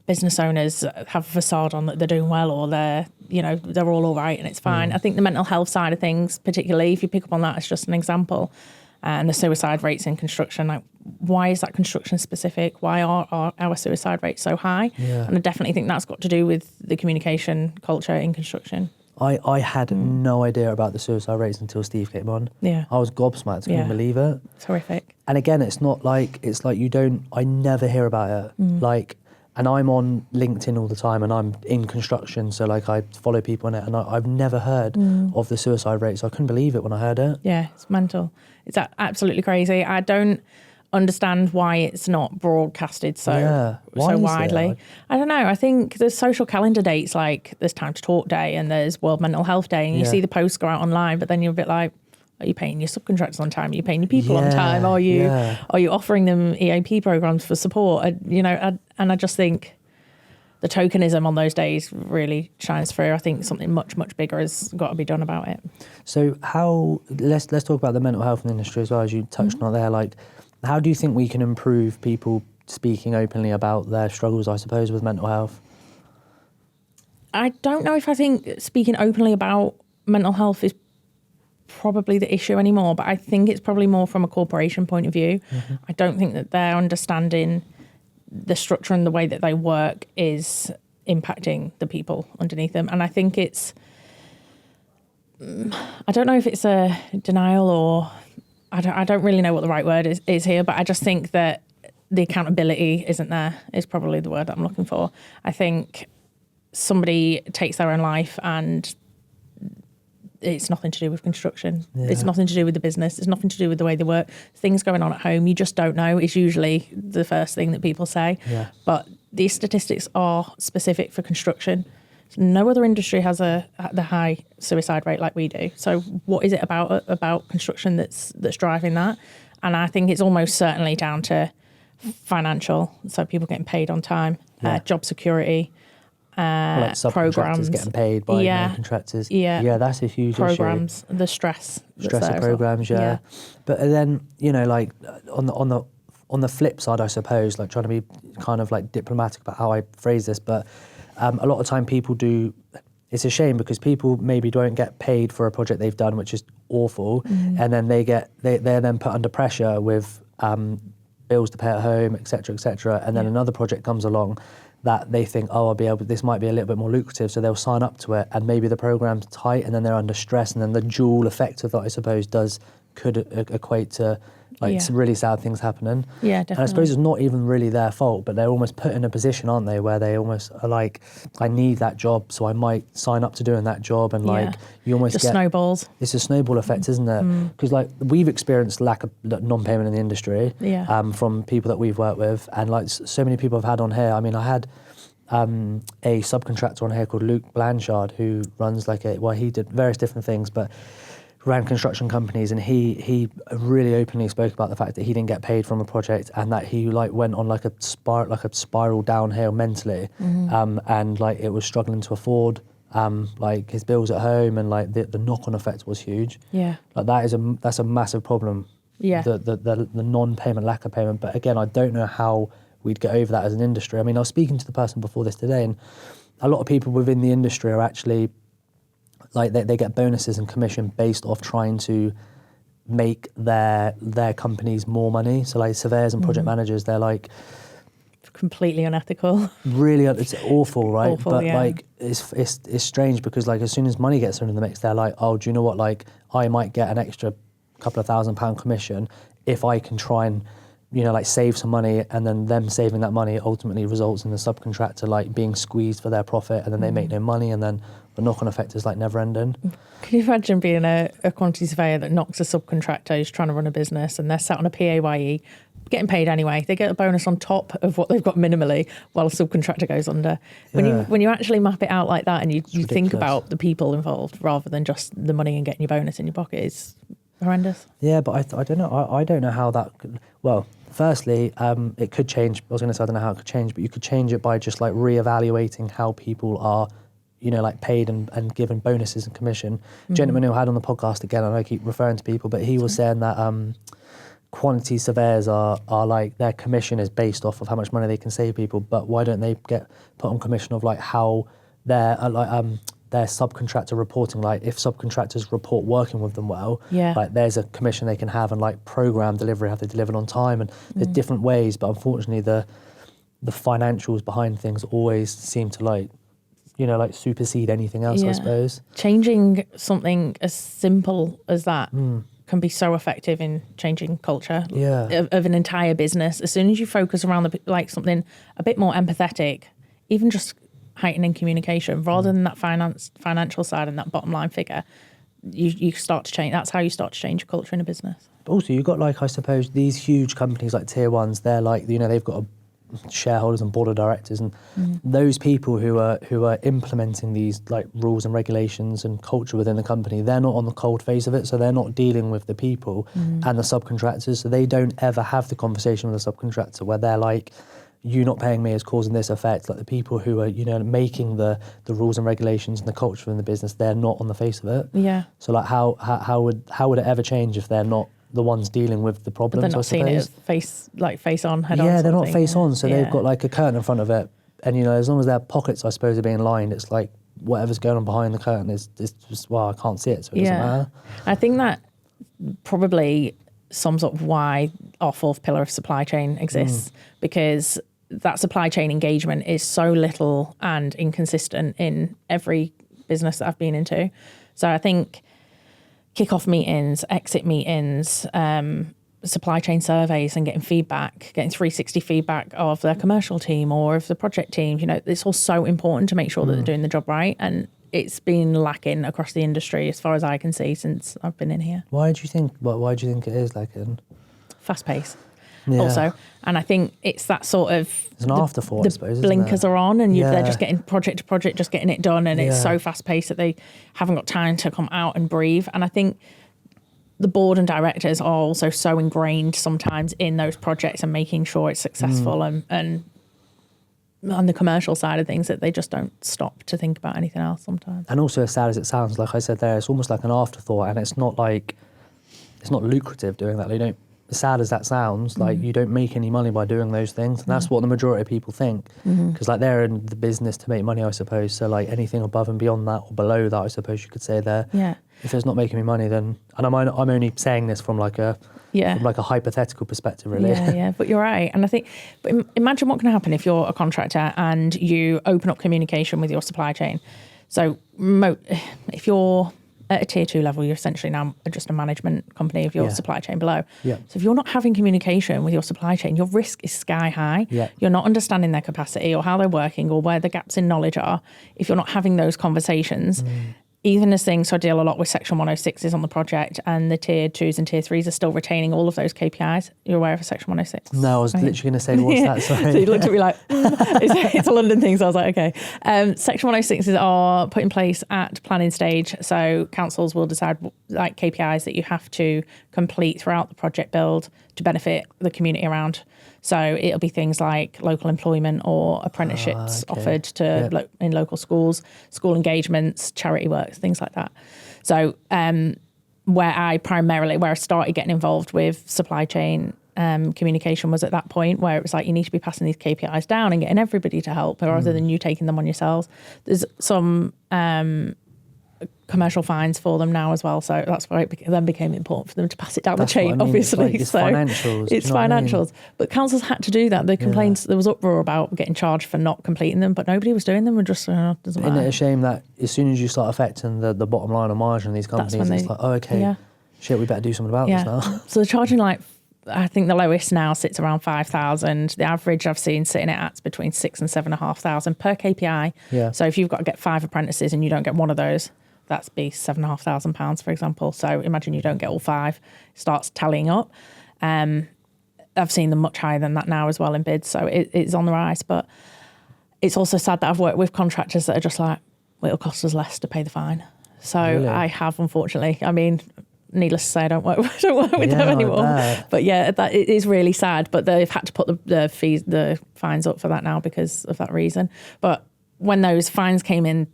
[SPEAKER 1] business owners have a facade on that they're doing well, or they're all right and it's fine. I think the mental health side of things, particularly if you pick up on that as just an example, and the suicide rates in construction, like why is that construction specific? Why are our suicide rates so high?
[SPEAKER 2] Yeah.
[SPEAKER 1] And I definitely think that's got to do with the communication culture in construction.
[SPEAKER 2] I had no idea about the suicide rates until Steve came on.
[SPEAKER 1] Yeah.
[SPEAKER 2] I was gobsmacked, couldn't believe it.
[SPEAKER 1] It's horrific.
[SPEAKER 2] And again, it's like I never hear about it. Like, and I'm on LinkedIn all the time and I'm in construction. So like I follow people on it and I've never heard of the suicide rate. So I couldn't believe it when I heard it.
[SPEAKER 1] Yeah, it's mental. It's absolutely crazy. I don't understand why it's not broadcasted so widely. I don't know. I think there's social calendar dates, like there's Time to Talk Day and there's World Mental Health Day, and you see the posts go out online, but then you're a bit like, are you paying your subcontractors on time? Are you paying your people on time? Are you offering them EAP programs for support? And I just think the tokenism on those days really shines through. I think something much, much bigger has got to be done about it.
[SPEAKER 2] So let's talk about the mental health industry as well, as you touched on there. Like, how do you think we can improve people speaking openly about their struggles, I suppose, with mental health?
[SPEAKER 1] I don't know if I think speaking openly about mental health is probably the issue anymore, but I think it's probably more from a corporation point of view. I don't think that they're understanding the structure and the way that they work is impacting the people underneath them. And I think I don't know if it's a denial or I don't really know what the right word is here, but I just think that the accountability isn't there, is probably the word that I'm looking for. I think somebody takes their own life and it's nothing to do with construction. Yeah. It's nothing to do with the business. It's nothing to do with the way they work. Things going on at home, you just don't know, is usually the first thing that people say. Yeah. But these statistics are specific for construction. No other industry has the high suicide rate like we do. So what is it about construction that's driving that? And I think it's almost certainly down to financial, so people getting paid on time, job security,
[SPEAKER 2] like
[SPEAKER 1] programs
[SPEAKER 2] getting paid by main contractors. Yeah, that's a huge
[SPEAKER 1] programs,
[SPEAKER 2] issue.
[SPEAKER 1] The stress
[SPEAKER 2] of programs, yeah. But then like on the flip side, I suppose, like trying to be kind of like diplomatic about how I phrase this, but a lot of time people do. It's a shame because people maybe don't get paid for a project they've done, which is awful, and then they're then put under pressure with bills to pay at home, etc., and then another project comes along that they think, this might be a little bit more lucrative, so they'll sign up to it, and maybe the program's tight, and then they're under stress, and then the dual effect of that, I suppose, could equate to some really sad things happening.
[SPEAKER 1] Yeah, definitely.
[SPEAKER 2] And I suppose it's not even really their fault, but they're almost put in a position, aren't they, where they almost are like, I need that job, so I might sign up to doing that job, and you almost
[SPEAKER 1] just snowballs.
[SPEAKER 2] It's a snowball effect, isn't it? Because we've experienced lack of non-payment in the industry from people that we've worked with, and so many people I've had on here. I mean, I had a subcontractor on here called Luke Blanchard, who runs he did various different things, but ran construction companies, and he really openly spoke about the fact that he didn't get paid from a project, and that he went on a spiral downhill mentally, and it was struggling to afford his bills at home, and the knock-on effect was huge. Yeah, that's a massive problem. Yeah, the non-payment, lack of payment. But again, I don't know how we'd get over that as an industry. I mean, I was speaking to the person before this today, and a lot of people within the industry are actually they get bonuses and commission based off trying to make their companies more money. So surveyors and project managers, they're
[SPEAKER 1] completely unethical.
[SPEAKER 2] Really, it's awful, right?
[SPEAKER 1] Awful,
[SPEAKER 2] but it's strange because as soon as money gets into the mix, they're like, oh, do you know what? I might get an extra couple of £1,000 commission if I can try and save some money, and then them saving that money ultimately results in the subcontractor being squeezed for their profit, and then they make no money, and then the knock-on effect is never ending.
[SPEAKER 1] Can you imagine being a quantity surveyor that knocks a subcontractor who's trying to run a business, and they're sat on a PAYE, getting paid anyway? They get a bonus on top of what they've got minimally, while a subcontractor goes under. When you actually map it out like that, and you think about the people involved rather than just the money and getting your bonus in your pocket, it's horrendous.
[SPEAKER 2] Yeah, but I don't know. I don't know how that could. Well, firstly, it could change. I was going to say I don't know how it could change, but you could change it by just reevaluating how people are, paid and given bonuses and commission. Gentleman who I had on the podcast again, and I keep referring to people, but he was saying that quantity surveyors are like, their commission is based off of how much money they can save people, but why don't they get put on commission of like how their subcontractor reporting, like if subcontractors report working with them well, like there's a commission they can have, and like program delivery, have they delivered on time, and there's different ways, but unfortunately the financials behind things always seem to like, you know, like supersede anything else, I suppose.
[SPEAKER 1] Changing something as simple as that can be so effective in changing culture of an entire business. As soon as you focus around like something a bit more empathetic, even just heightening communication rather than that financial side and that bottom line figure, you start to change. That's how you start to change your culture in a business.
[SPEAKER 2] But also you've got like, I suppose these huge companies like tier ones, they're like, you know, they've got shareholders and board of directors, and those people who are implementing these like rules and regulations and culture within the company, they're not on the cold face of it, so they're not dealing with the people and the subcontractors, so they don't ever have the conversation with the subcontractor where they're like, you not paying me is causing this effect. Like the people who are, you know, making the rules and regulations and the culture in the business, they're not on the face of it. Yeah. So like how would it ever change if they're not the ones dealing with the problems?
[SPEAKER 1] But they're not seeing it as face on, head on.
[SPEAKER 2] Yeah, they're not face on, so they've got like a curtain in front of it, and you know, as long as their pockets, I suppose, are being lined, it's like whatever's going on behind the curtain is just, well, I can't see it, so it doesn't matter.
[SPEAKER 1] I think that probably sums up why our fourth pillar of supply chain exists, because that supply chain engagement is so little and inconsistent in every business that I've been into. So I think kick-off meetings, exit meetings, supply chain surveys and getting feedback, getting 360 feedback of their commercial team or of the project team, you know, it's all so important to make sure that they're doing the job right. And it's been lacking across the industry as far as I can see since I've been in here.
[SPEAKER 2] Why do you think it is lacking?
[SPEAKER 1] Fast pace. Also, and I think it's that sort of
[SPEAKER 2] it's an afterthought, I suppose,
[SPEAKER 1] blinkers are on, and they're just getting project to project, just getting it done, and it's so fast paced that they haven't got time to come out and breathe. And I think the board and directors are also so ingrained sometimes in those projects and making sure it's successful, and on the commercial side of things, that they just don't stop to think about anything else sometimes.
[SPEAKER 2] And also, as sad as it sounds, like I said there, it's almost like an afterthought, and it's not lucrative doing that. They don't. As sad as that sounds, like you don't make any money by doing those things, and that's what the majority of people think, because like they're in the business to make money, I suppose. So like anything above and beyond that or below that, I suppose you could say there. Yeah. If it's not making me money, then, and I'm only saying this from like a hypothetical perspective, really.
[SPEAKER 1] Yeah. But you're right, and I think, but imagine what can happen if you're a contractor and you open up communication with your supply chain. So if you're at a tier 2 level, you're essentially now just a management company of your supply chain below. Yeah. So if you're not having communication with your supply chain, your risk is sky high. Yeah. You're not understanding their capacity or how they're working or where the gaps in knowledge are. If you're not having those conversations, even as things, so I deal a lot with Section 106s on the project, and the tier 2s and tier 3s are still retaining all of those KPIs. You're aware of a Section 106?
[SPEAKER 2] No, I was literally going to say, what's that? Sorry.
[SPEAKER 1] So you looked at me like, it's a London thing. So I was like, okay. Section 106s are put in place at planning stage. So councils will decide like KPIs that you have to complete throughout the project build to benefit the community around. So it'll be things like local employment or apprenticeships offered to in local schools, school engagements, charity work, things like that. So where I started getting involved with supply chain communication was at that point where it was like, you need to be passing these KPIs down and getting everybody to help rather than you taking them on yourselves. There's some commercial fines for them now as well, so that's why it then became important for them to pass it down the chain, obviously.
[SPEAKER 2] It's financials.
[SPEAKER 1] It's financials. But councils had to do that. They complained, there was uproar about getting charged for not completing them, but nobody was doing them. We're just, doesn't matter.
[SPEAKER 2] Isn't it a shame that as soon as you start affecting the bottom line or margin of these companies, it's like, shit, we better do something about this now.
[SPEAKER 1] So they're charging like, I think the lowest now sits around 5,000. The average I've seen sitting at between 6,000 and 7,500 per KPI. Yeah. So if you've got to get 5 apprentices and you don't get one of those, that's be £7,500, for example. So imagine you don't get all 5, it starts tallying up. I've seen them much higher than that now as well in bids, so it's on the rise. But it's also sad that I've worked with contractors that are just like, well, it'll cost us less to pay the fine. So really? I have, unfortunately. I mean, needless to say, I don't work with them anymore. But yeah, that it is really sad. But they've had to put the fines up for that now because of that reason. But when those fines came in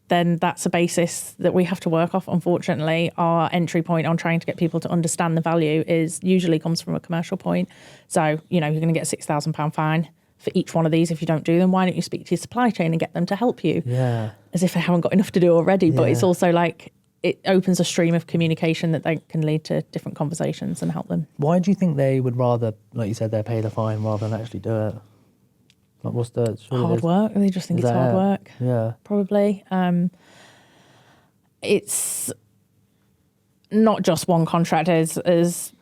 [SPEAKER 1] then that's a basis that we have to work off. Unfortunately, our entry point on trying to get people to understand the value is usually comes from a commercial point. So, you're going to get a £6,000 fine for each one of these if you don't do them. Why don't you speak to your supply chain and get them to help you?
[SPEAKER 2] Yeah.
[SPEAKER 1] As if they haven't got enough to do already. But
[SPEAKER 2] Yeah.
[SPEAKER 1] it's also like it opens a stream of communication that they can lead to different conversations and help them.
[SPEAKER 2] Why do you think they would rather, like you said, they pay the fine rather than actually do it? Like, what's the
[SPEAKER 1] Hard work. They just think it's hard work.
[SPEAKER 2] Yeah.
[SPEAKER 1] Probably. It's not just one contractor. As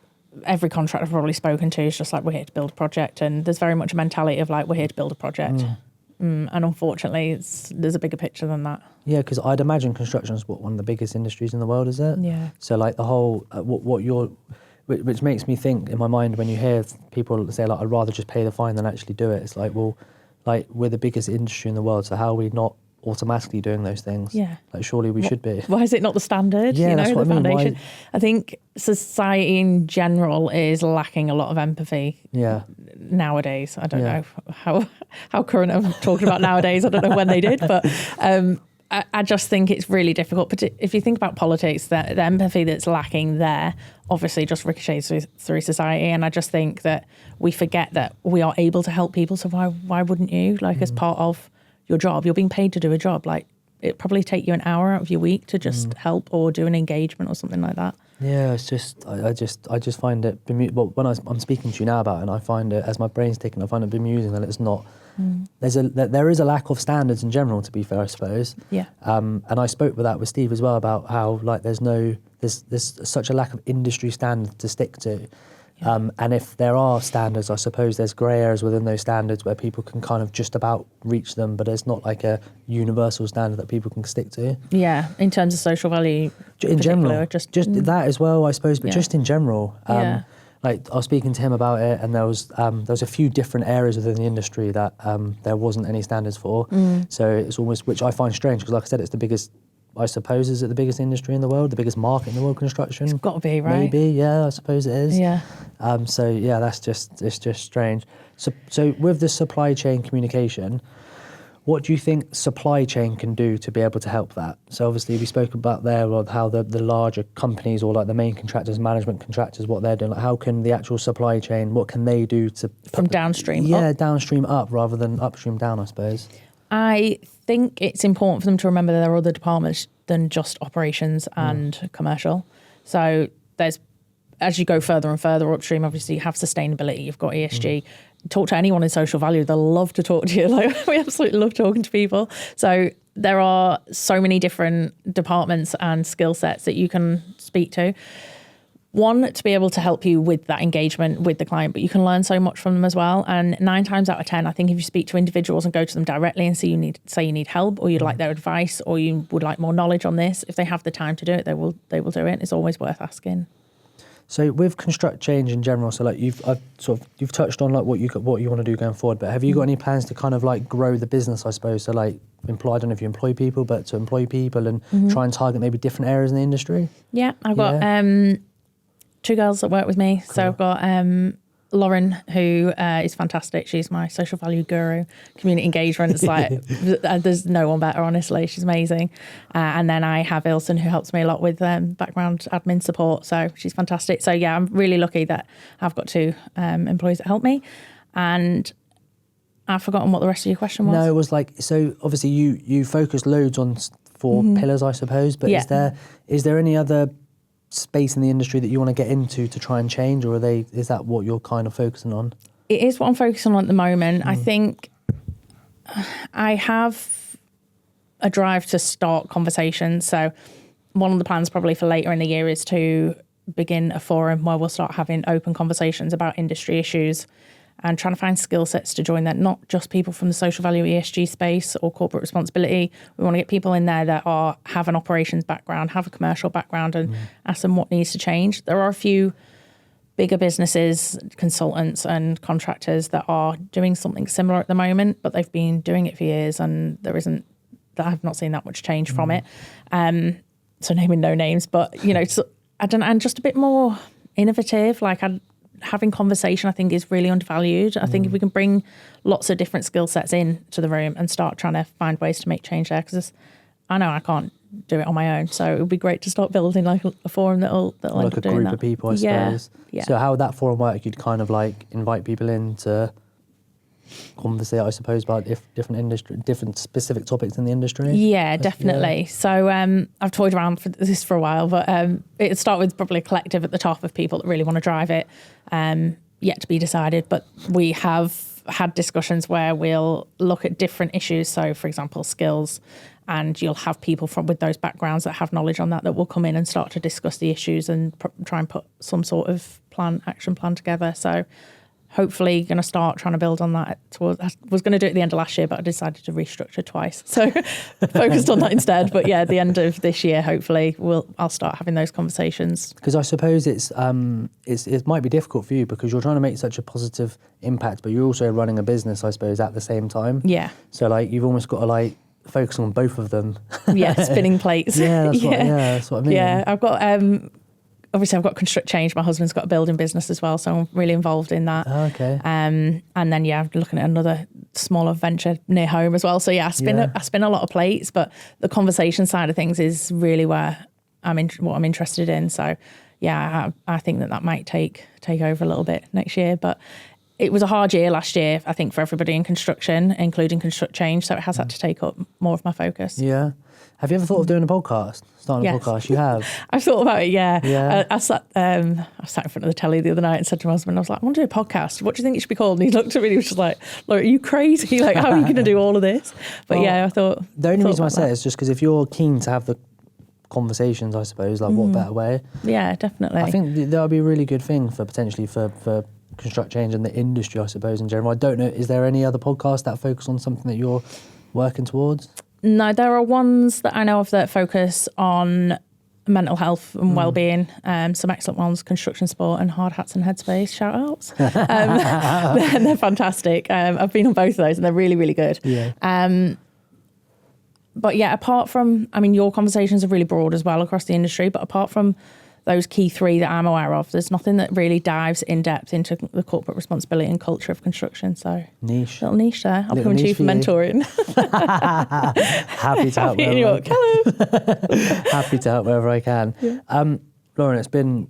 [SPEAKER 1] every contractor I've probably spoken to is just like, we're here to build a project. And there's very much a mentality of like, we're here to build a project. And unfortunately, there's a bigger picture than that.
[SPEAKER 2] Yeah, because I'd imagine construction is one of the biggest industries in the world, is it?
[SPEAKER 1] Yeah.
[SPEAKER 2] So like the whole, which makes me think in my mind when you hear people say like, I'd rather just pay the fine than actually do it. It's like, well, like we're the biggest industry in the world, so how are we not automatically doing those things?
[SPEAKER 1] Yeah.
[SPEAKER 2] Like surely we should be.
[SPEAKER 1] Why is it not the standard?
[SPEAKER 2] Yeah, that's what I mean.
[SPEAKER 1] Foundation.
[SPEAKER 2] Why?
[SPEAKER 1] I think society in general is lacking a lot of empathy.
[SPEAKER 2] Yeah.
[SPEAKER 1] Nowadays, I don't know how current I'm talking about nowadays. I don't know when they did, but I just think it's really difficult. But if you think about politics, the empathy that's lacking there obviously just ricochets through society. And I just think that we forget that we are able to help people. So why wouldn't you? Like as part of your job, you're being paid to do a job. Like it'd probably take you an hour out of your week to just help or do an engagement or something like that.
[SPEAKER 2] Yeah, it's just I just find it well when I'm speaking to you now about it, and I find it as my brain's ticking, I find it bemusing that it's not. There is a lack of standards in general, to be fair, I suppose.
[SPEAKER 1] Yeah.
[SPEAKER 2] And I spoke with Steve as well about how like there's such a lack of industry standards to stick to. Yeah. And if there are standards, I suppose there's grey areas within those standards where people can kind of just about reach them, but it's not like a universal standard that people can stick to.
[SPEAKER 1] Yeah, in terms of social value.
[SPEAKER 2] In general, just that as well, I suppose, but just in general. Like I was speaking to him about it, and there was a few different areas within the industry that there wasn't any standards for. So it's almost, which I find strange, because like I said, it's the biggest, I suppose, is it the biggest industry in the world, the biggest market in the world, construction?
[SPEAKER 1] It's got to be, right?
[SPEAKER 2] Maybe, yeah, I suppose it is.
[SPEAKER 1] Yeah.
[SPEAKER 2] So yeah, it's just strange. So with the supply chain communication, what do you think supply chain can do to be able to help that? So obviously we spoke about there how the larger companies or like the main contractors, management contractors, what they're doing. Like how can the actual supply chain, what can they do to
[SPEAKER 1] from downstream?
[SPEAKER 2] Yeah,
[SPEAKER 1] up.
[SPEAKER 2] downstream up rather than upstream down, I suppose.
[SPEAKER 1] I think it's important for them to remember there are other departments than just operations and commercial. So there's, as you go further and further upstream, obviously you have sustainability, you've got ESG. Talk to anyone in social value, they'll love to talk to you. Like we absolutely love talking to people. So there are so many different departments and skill sets that you can speak to. One, to be able to help you with that engagement with the client, but you can learn so much from them as well. And 9 times out of 10, I think if you speak to individuals and go to them directly and say you need help, or you'd like their advice, or you would like more knowledge on this, if they have the time to do it, they will do it. It's always worth asking.
[SPEAKER 2] So with construct change in general, so like you've touched on like what you want to do going forward, but have you got any plans to kind of like grow the business, I suppose? So like I don't know if you employ people, but to employ people and try and target maybe different areas in the industry? Yeah,
[SPEAKER 1] I've got 2 girls that work with me. Cool. So I've got Lauren, who is fantastic. She's my social value guru, community engagement. It's like, there's no one better, honestly. She's amazing. And then I have Ilson, who helps me a lot with background admin support. So she's fantastic. So yeah, I'm really lucky that I've got 2 employees that help me. And I've forgotten what the rest of your question was.
[SPEAKER 2] No, it was like, so obviously you focus loads on 4 pillars, I suppose, but is there any other space in the industry that you want to get into to try and change, or is that what you're kind of focusing on?
[SPEAKER 1] It is what I'm focusing on at the moment. I think I have a drive to start conversations. So one of the plans probably for later in the year is to begin a forum where we'll start having open conversations about industry issues and trying to find skill sets to join that, not just people from the social value ESG space or corporate responsibility. We want to get people in there that have an operations background, have a commercial background, and ask them what needs to change. There are a few bigger businesses, consultants and contractors that are doing something similar at the moment, but they've been doing it for years and I've not seen that much change from it. So naming no names, but and just a bit more innovative, having conversation, I think, is really undervalued. I think if we can bring lots of different skill sets into the room and start trying to find ways to make change there, because I know I can't do it on my own. So it would be great to start building like a forum that'll
[SPEAKER 2] like
[SPEAKER 1] end
[SPEAKER 2] a
[SPEAKER 1] up doing
[SPEAKER 2] group
[SPEAKER 1] that.
[SPEAKER 2] of people, I suppose.
[SPEAKER 1] Yeah.
[SPEAKER 2] So how would that forum work? You'd kind of like invite people in to conversate, I suppose, about different specific topics in the industry.
[SPEAKER 1] Yeah, definitely. Yeah. So I've toyed around for this for a while, but it'd start with probably a collective at the top of people that really want to drive it. Yet to be decided, but we have had discussions where we'll look at different issues. So, for example, skills, and you'll have people with those backgrounds that have knowledge on that will come in and start to discuss the issues and try and put some sort of action plan together. So hopefully going to start trying to build on that. I was going to do it at the end of last year, but I decided to restructure twice. So focused on that instead. But yeah, at the end of this year, hopefully I'll start having those conversations.
[SPEAKER 2] Because I suppose it might be difficult for you because you're trying to make such a positive impact, but you're also running a business, I suppose, at the same time.
[SPEAKER 1] Yeah.
[SPEAKER 2] So like you've almost got to like focus on both of them.
[SPEAKER 1] Yeah, spinning plates.
[SPEAKER 2] That's what I mean.
[SPEAKER 1] Yeah, I've got obviously I've got Construct Change. My husband's got a building business as well, so I'm really involved in that.
[SPEAKER 2] Oh, okay.
[SPEAKER 1] And then I'm looking at another smaller venture near home as well. So I spin a lot of plates, but the conversation side of things is really where what I'm interested in. So yeah, I think that might take over a little bit next year, but it was a hard year last year, I think, for everybody in construction, including Construct Change. So it has had to take up more of my focus.
[SPEAKER 2] Yeah. Have you ever thought of doing a podcast? Starting a podcast? You have?
[SPEAKER 1] I've thought about it, yeah. I sat in front of the telly the other night and said to my husband, I was like, I want to do a podcast. What do you think it should be called? And he looked at me and he was just like, Laura, are you crazy? Like, how are you going to do all of this? But I thought...
[SPEAKER 2] The only reason I say it is just because if you're keen to have the conversations, I suppose, like what better way?
[SPEAKER 1] Yeah, definitely.
[SPEAKER 2] I think that would be a really good thing for potentially for Construct Change and the industry, I suppose, in general. I don't know, is there any other podcasts that focus on something that you're working towards? No,
[SPEAKER 1] there are ones that I know of that focus on mental health and well-being. Some excellent ones, Construction Sport and Hard Hats and Headspace, shout outs. They're fantastic. I've been on both of those and they're really, really good.
[SPEAKER 2] Yeah.
[SPEAKER 1] But yeah, apart from, your conversations are really broad as well across the industry, but apart from those key three that I'm aware of, there's nothing that really dives in depth into the corporate responsibility and culture of construction. So
[SPEAKER 2] niche.
[SPEAKER 1] Little niche there. I'll become a chief for mentoring.
[SPEAKER 2] Happy to help wherever Happy to help wherever I can. Yeah. Lauren, it's been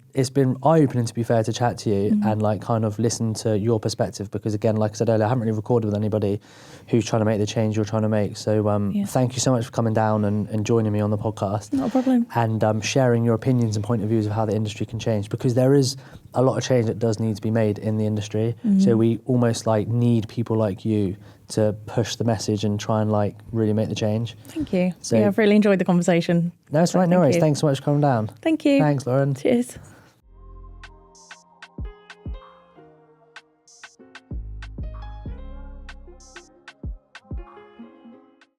[SPEAKER 2] eye-opening, to be fair, to chat to you and like kind of listen to your perspective because again, like I said earlier, I haven't really recorded with anybody who's trying to make the change you're trying to make. So thank you so much for coming down and joining me on the podcast.
[SPEAKER 1] Not a problem.
[SPEAKER 2] And sharing your opinions and point of views of how the industry can change, because there is a lot of change that does need to be made in the industry. So we almost like need people like you to push the message and try and like really make the change.
[SPEAKER 1] Thank you. So I've really enjoyed the conversation.
[SPEAKER 2] No, it's right. No worries. Thanks so much for coming down.
[SPEAKER 1] Thank you.
[SPEAKER 2] Thanks, Lauren.
[SPEAKER 1] Cheers.